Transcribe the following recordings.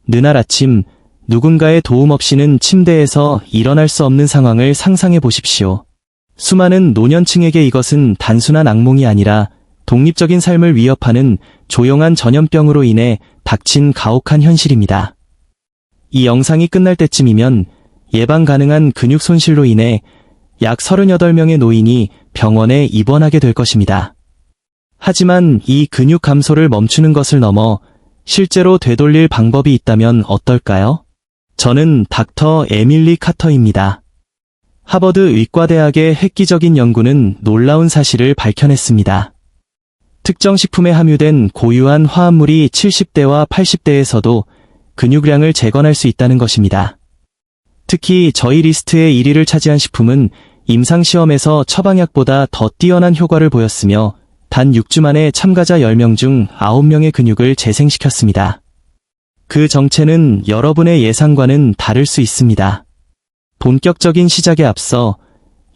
느날 아침, 누군가의 도움 없이는 침대에서 일어날 수 없는 상황을 상상해 보십시오. 수많은 노년층에게 이것은 단순한 악몽이 아니라 독립적인 삶을 위협하는 조용한 전염병으로 인해 닥친 가혹한 현실입니다. 이 영상이 끝날 때쯤이면 예방 가능한 근육 손실로 인해 약 38명의 노인이 병원에 입원하게 될 것입니다. 하지만 이 근육 감소를 멈추는 것을 넘어 실제로 되돌릴 방법이 있다면 어떨까요? 저는 닥터 에밀리 카터입니다. 하버드 의과대학의 획기적인 연구는 놀라운 사실을 밝혀냈습니다. 특정 식품에 함유된 고유한 화합물이 70대와 80대에서도 근육량을 재건할 수 있다는 것입니다. 특히 저희 리스트의 1위를 차지한 식품은 임상시험에서 처방약보다 더 뛰어난 효과를 보였으며 단 6주 만에 참가자 10명 중 9명의 근육을 재생시켰습니다. 그 정체는 여러분의 예상과는 다를 수 있습니다. 본격적인 시작에 앞서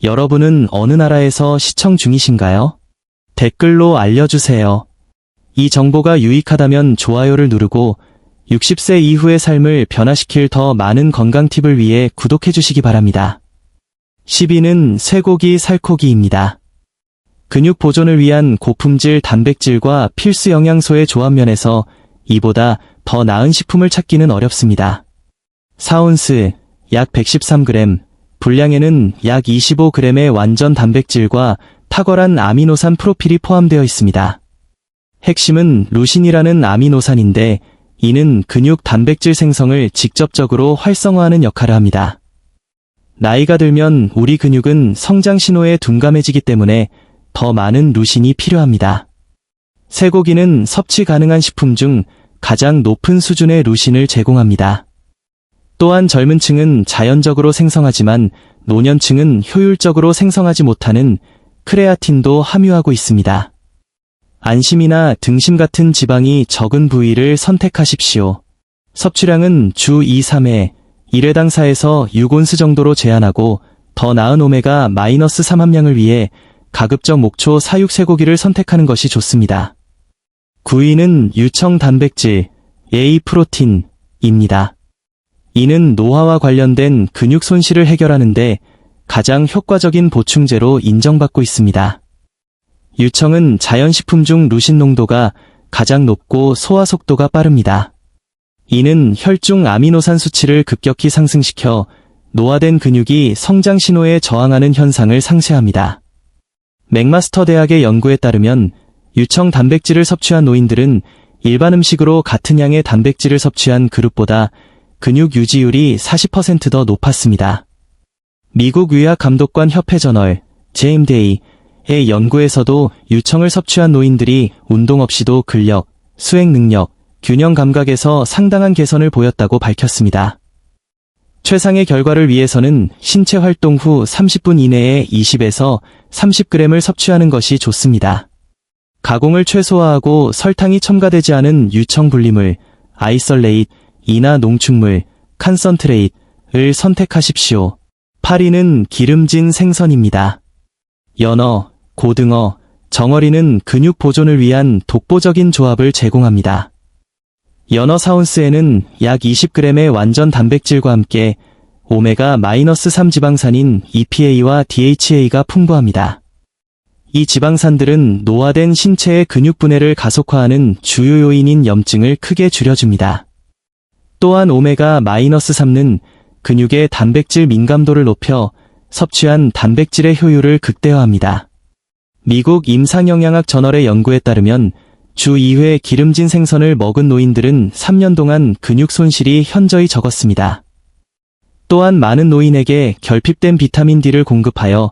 여러분은 어느 나라에서 시청 중이신가요? 댓글로 알려주세요. 이 정보가 유익하다면 좋아요를 누르고 60세 이후의 삶을 변화시킬 더 많은 건강 팁을 위해 구독해주시기 바랍니다. 10위는 쇠고기 살코기입니다. 근육 보존을 위한 고품질 단백질과 필수 영양소의 조합면에서 이보다 더 나은 식품을 찾기는 어렵습니다. 4온스, 약 113g, 분량에는 약 25g의 완전 단백질과 탁월한 아미노산 프로필이 포함되어 있습니다. 핵심은 루신이라는 아미노산인데 이는 근육 단백질 생성을 직접적으로 활성화하는 역할을 합니다. 나이가 들면 우리 근육은 성장 신호에 둔감해지기 때문에 더 많은 루신이 필요합니다. 쇠고기는 섭취 가능한 식품 중 가장 높은 수준의 루신을 제공합니다. 또한 젊은 층은 자연적으로 생성하지만 노년층은 효율적으로 생성하지 못하는 크레아틴도 함유하고 있습니다. 안심이나 등심 같은 지방이 적은 부위를 선택하십시오. 섭취량은 주 2-3회, 1회당 4에서 6온스 정도로 제한하고 더 나은 오메가-3 함량을 위해 가급적 목초 사육 쇠고기를 선택하는 것이 좋습니다. 9위는 유청 단백질, A 프로틴입니다. 이는 노화와 관련된 근육 손실을 해결하는데 가장 효과적인 보충제로 인정받고 있습니다. 유청은 자연식품 중 루신 농도가 가장 높고 소화 속도가 빠릅니다. 이는 혈중 아미노산 수치를 급격히 상승시켜 노화된 근육이 성장 신호에 저항하는 현상을 상쇄합니다. 맥마스터 대학의 연구에 따르면 유청 단백질을 섭취한 노인들은 일반 음식으로 같은 양의 단백질을 섭취한 그룹보다 근육 유지율이 40% 더 높았습니다. 미국 의학감독관 협회 저널 JMDA의 연구에서도 유청을 섭취한 노인들이 운동 없이도 근력, 수행 능력, 균형 감각에서 상당한 개선을 보였다고 밝혔습니다. 최상의 결과를 위해서는 신체 활동 후 30분 이내에 20에서 30g을 섭취하는 것이 좋습니다. 가공을 최소화하고 설탕이 첨가되지 않은 유청 분리물, 아이솔레이트, 이나 농축물, 칸선트레이트를 선택하십시오. 8위는 기름진 생선입니다. 연어, 고등어, 정어리는 근육 보존을 위한 독보적인 조합을 제공합니다. 연어 4온스에는 약 20g의 완전 단백질과 함께 오메가-3 지방산인 EPA와 DHA가 풍부합니다. 이 지방산들은 노화된 신체의 근육 분해를 가속화하는 주요 요인인 염증을 크게 줄여줍니다. 또한 오메가-3는 근육의 단백질 민감도를 높여 섭취한 단백질의 효율을 극대화합니다. 미국 임상영양학 저널의 연구에 따르면 주 2회 기름진 생선을 먹은 노인들은 3년 동안 근육 손실이 현저히 적었습니다. 또한 많은 노인에게 결핍된 비타민 D를 공급하여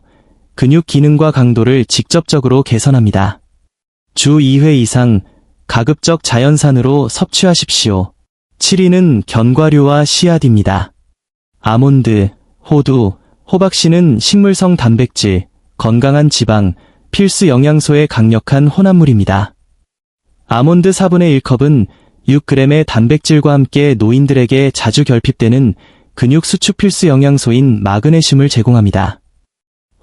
근육 기능과 강도를 직접적으로 개선합니다. 주 2회 이상 가급적 자연산으로 섭취하십시오. 7위는 견과류와 씨앗입니다. 아몬드, 호두, 호박씨는 식물성 단백질, 건강한 지방, 필수 영양소의 강력한 혼합물입니다. 아몬드 4분의 1컵은 6g의 단백질과 함께 노인들에게 자주 결핍되는 근육 수축 필수 영양소인 마그네슘을 제공합니다.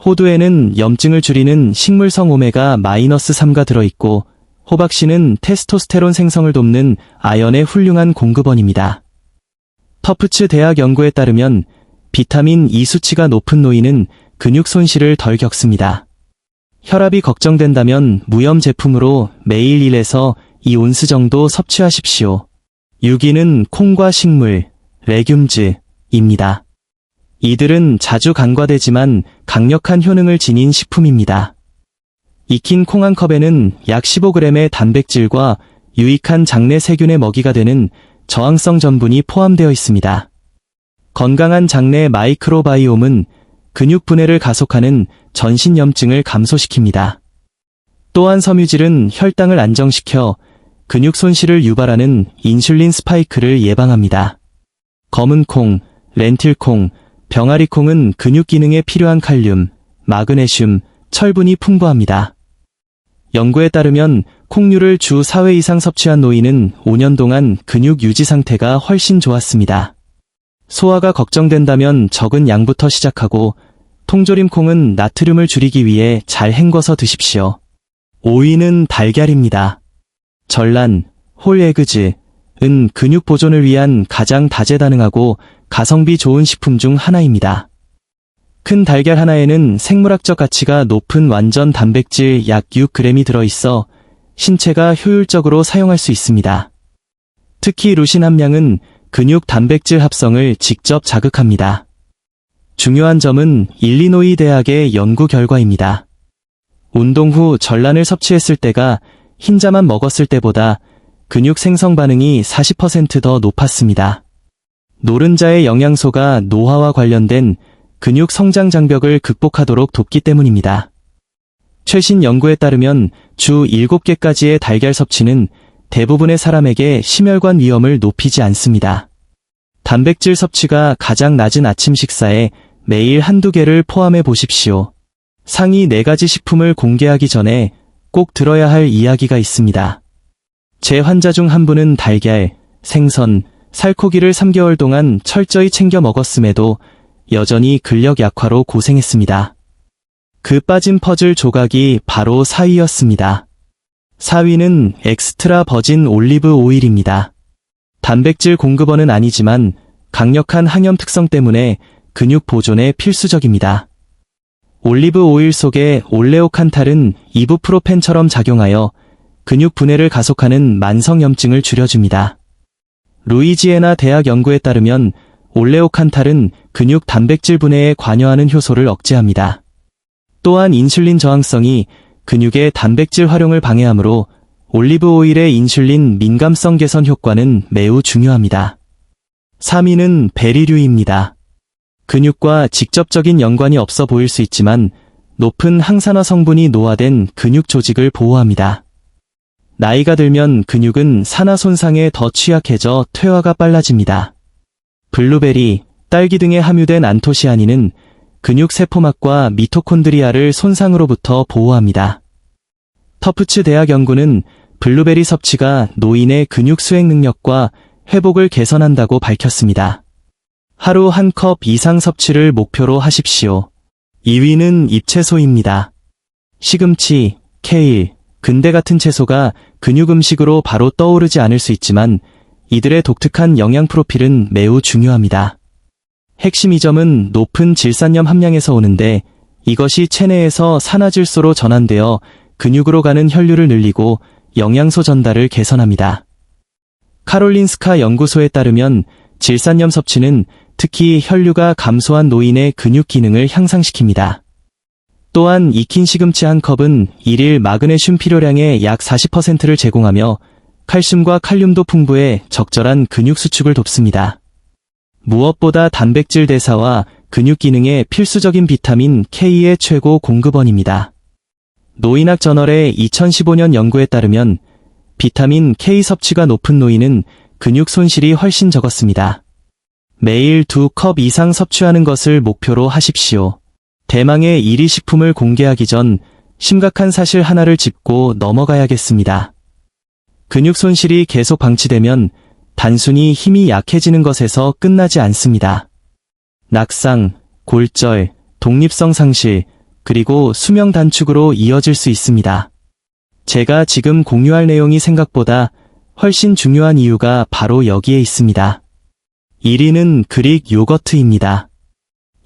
호두에는 염증을 줄이는 식물성 오메가-3가 들어있고 호박씨는 테스토스테론 생성을 돕는 아연의 훌륭한 공급원입니다. 터프츠 대학 연구에 따르면 비타민 E 수치가 높은 노인은 근육 손실을 덜 겪습니다. 혈압이 걱정된다면 무염 제품으로 매일 1에서 2온스 정도 섭취하십시오. 6위는 콩과 식물, 레듐즈입니다. 이들은 자주 간과되지만 강력한 효능을 지닌 식품입니다. 익힌 콩 한 컵에는 약 15g의 단백질과 유익한 장내 세균의 먹이가 되는 저항성 전분이 포함되어 있습니다. 건강한 장내 마이크로바이옴은 근육 분해를 가속하는 전신염증을 감소시킵니다. 또한 섬유질은 혈당을 안정시켜 근육 손실을 유발하는 인슐린 스파이크를 예방합니다. 검은 콩, 렌틸콩, 병아리콩은 근육 기능에 필요한 칼륨, 마그네슘, 철분이 풍부합니다. 연구에 따르면 콩류를 주 4회 이상 섭취한 노인은 5년 동안 근육 유지 상태가 훨씬 좋았습니다. 소화가 걱정된다면 적은 양부터 시작하고 통조림 콩은 나트륨을 줄이기 위해 잘 헹궈서 드십시오. 5위는 달걀입니다. 전란, 홀에그즈은 근육 보존을 위한 가장 다재다능하고 가성비 좋은 식품 중 하나입니다. 큰 달걀 하나에는 생물학적 가치가 높은 완전 단백질 약 6g이 들어있어 신체가 효율적으로 사용할 수 있습니다. 특히 루신 함량은 근육 단백질 합성을 직접 자극합니다. 중요한 점은 일리노이 대학의 연구 결과입니다. 운동 후 전란을 섭취했을 때가 흰자만 먹었을 때보다 근육 생성 반응이 40% 더 높았습니다. 노른자의 영양소가 노화와 관련된 근육 성장 장벽을 극복하도록 돕기 때문입니다. 최신 연구에 따르면 주 7개까지의 달걀 섭취는 대부분의 사람에게 심혈관 위험을 높이지 않습니다. 단백질 섭취가 가장 낮은 아침 식사에 매일 한두 개를 포함해 보십시오. 상위 4가지 식품을 공개하기 전에 꼭 들어야 할 이야기가 있습니다. 제 환자 중 한 분은 달걀, 생선, 살코기를 3개월 동안 철저히 챙겨 먹었음에도 여전히 근력 약화로 고생했습니다. 그 빠진 퍼즐 조각이 바로 4위였습니다. 4위는 엑스트라 버진 올리브 오일입니다. 단백질 공급원은 아니지만 강력한 항염 특성 때문에 근육 보존에 필수적입니다. 올리브 오일 속의 올레오칸탈은 이부프로펜처럼 작용하여 근육 분해를 가속하는 만성염증을 줄여줍니다. 루이지애나 대학 연구에 따르면 올레오칸탈은 근육 단백질 분해에 관여하는 효소를 억제합니다. 또한 인슐린 저항성이 근육의 단백질 활용을 방해하므로 올리브 오일의 인슐린 민감성 개선 효과는 매우 중요합니다. 3위는 베리류입니다. 근육과 직접적인 연관이 없어 보일 수 있지만 높은 항산화 성분이 노화된 근육 조직을 보호합니다. 나이가 들면 근육은 산화 손상에 더 취약해져 퇴화가 빨라집니다. 블루베리, 딸기 등에 함유된 안토시아닌은 근육 세포막과 미토콘드리아를 손상으로부터 보호합니다. 터프츠 대학 연구는 블루베리 섭취가 노인의 근육 수행 능력과 회복을 개선한다고 밝혔습니다. 하루 1컵 이상 섭취를 목표로 하십시오. 2위는 잎채소입니다. 시금치, 케일, 근대 같은 채소가 근육 음식으로 바로 떠오르지 않을 수 있지만 이들의 독특한 영양 프로필은 매우 중요합니다. 핵심 이점은 높은 질산염 함량에서 오는데 이것이 체내에서 산화질소로 전환되어 근육으로 가는 혈류를 늘리고 영양소 전달을 개선합니다. 카롤린스카 연구소에 따르면 질산염 섭취는 특히 혈류가 감소한 노인의 근육 기능을 향상시킵니다. 또한 익힌 시금치 한 컵은 일일 마그네슘 필요량의 약 40%를 제공하며 칼슘과 칼륨도 풍부해 적절한 근육 수축을 돕습니다. 무엇보다 단백질 대사와 근육 기능에 필수적인 비타민 K의 최고 공급원입니다. 노인학 저널의 2015년 연구에 따르면 비타민 K 섭취가 높은 노인은 근육 손실이 훨씬 적었습니다. 매일 2컵 이상 섭취하는 것을 목표로 하십시오. 대망의 1위 식품을 공개하기 전 심각한 사실 하나를 짚고 넘어가야겠습니다. 근육 손실이 계속 방치되면 단순히 힘이 약해지는 것에서 끝나지 않습니다. 낙상, 골절, 독립성 상실, 그리고 수명 단축으로 이어질 수 있습니다. 제가 지금 공유할 내용이 생각보다 훨씬 중요한 이유가 바로 여기에 있습니다. 1위는 그릭 요거트입니다.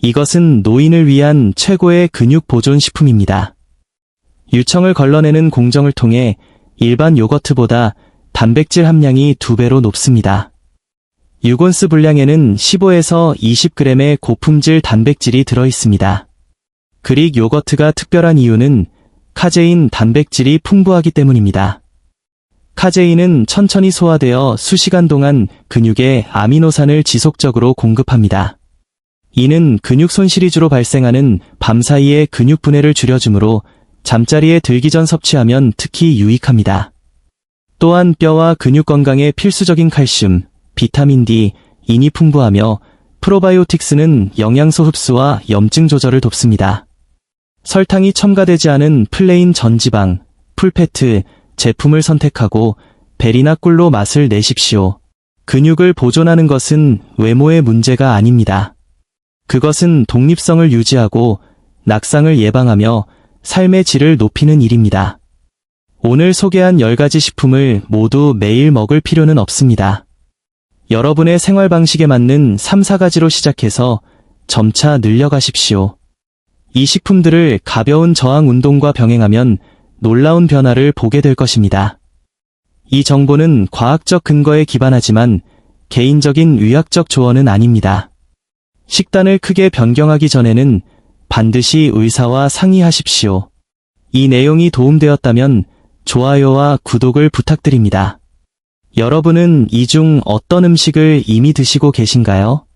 이것은 노인을 위한 최고의 근육 보존 식품입니다. 유청을 걸러내는 공정을 통해 일반 요거트보다 단백질 함량이 2배로 높습니다. 6온스 분량에는 15에서 20g의 고품질 단백질이 들어있습니다. 그릭 요거트가 특별한 이유는 카제인 단백질이 풍부하기 때문입니다. 카제인은 천천히 소화되어 수시간 동안 근육에 아미노산을 지속적으로 공급합니다. 이는 근육 손실이 주로 발생하는 밤 사이의 근육 분해를 줄여주므로 잠자리에 들기 전 섭취하면 특히 유익합니다. 또한 뼈와 근육 건강에 필수적인 칼슘, 비타민 D, 인이 풍부하며 프로바이오틱스는 영양소 흡수와 염증 조절을 돕습니다. 설탕이 첨가되지 않은 플레인 전지방, 풀패트 제품을 선택하고 벨이나 꿀로 맛을 내십시오. 근육을 보존하는 것은 외모의 문제가 아닙니다. 그것은 독립성을 유지하고 낙상을 예방하며 삶의 질을 높이는 일입니다. 오늘 소개한 10가지 식품을 모두 매일 먹을 필요는 없습니다. 여러분의 생활 방식에 맞는 3, 4가지로 시작해서 점차 늘려가십시오. 이 식품들을 가벼운 저항 운동과 병행하면 놀라운 변화를 보게 될 것입니다. 이 정보는 과학적 근거에 기반하지만 개인적인 의학적 조언은 아닙니다. 식단을 크게 변경하기 전에는 반드시 의사와 상의하십시오. 이 내용이 도움되었다면 좋아요와 구독을 부탁드립니다. 여러분은 이 중 어떤 음식을 이미 드시고 계신가요?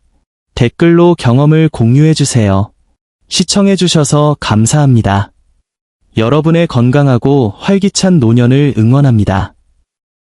댓글로 경험을 공유해주세요. 시청해주셔서 감사합니다. 여러분의 건강하고 활기찬 노년을 응원합니다.